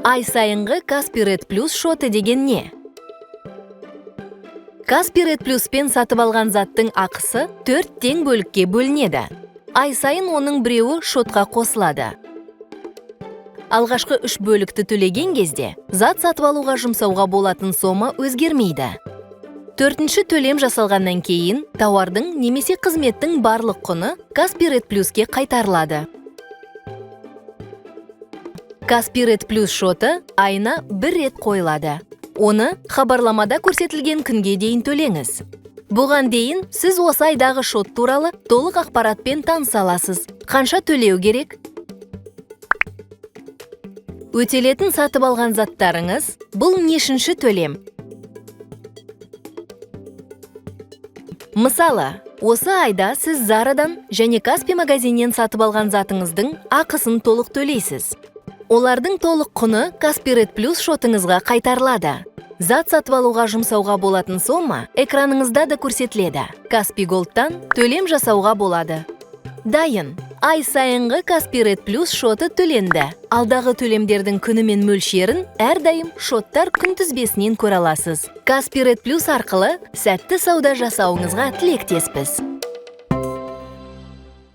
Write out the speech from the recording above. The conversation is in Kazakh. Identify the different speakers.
Speaker 1: Ай сайынғы Каспий Ред Плюс шоты деген не? Каспий Ред Плюспен сатып алған заттың ақысы 4 тең бөлікке бөлінеді. Ай сайын оның біреуі шотқа қосылады. Алғашқы 3 бөлікті төлеген кезде зат сатып алуға жұмсауға болатын сома өзгермейді. 4-ші төлем жасалғаннан кейін тауардың немесе қызметтің барлық құны Каспий Ред Плюске қайтарылады. Каспий Ред Плюс шоты айына 1 рет қойылады. Оны хабарламада көрсетілген күнге дейін төлеңіз. Бұған дейін сіз осы айдағы шот туралы толық ақпаратпен таныса аласыз. Қанша төлеу керек? Өтелетін сатып алған заттарыңыз бұл нешінші төлем? Мысалы, осы айда сіз Зарадан және Каспий магазиннен сатып алған затыңыздың ақысын толық төлейсіз. Олардың толық құны Каспий Ред Плюс шотыңызға қайтарылады. Зат сатып алуға жұмсауға болатын сома экраныңызда да көрсетіледі. Каспий Голдтан төлем жасауға болады. Дайын. Ай сайынғы Каспий Ред Плюс шоты төленді. Алдағы төлемдердің күні мен мөлшерін әрдайым шоттар күнтізбесінен көре аласыз. Каспий Ред Плюс арқылы сәтті сауда жасауыңызға тілектеспіз.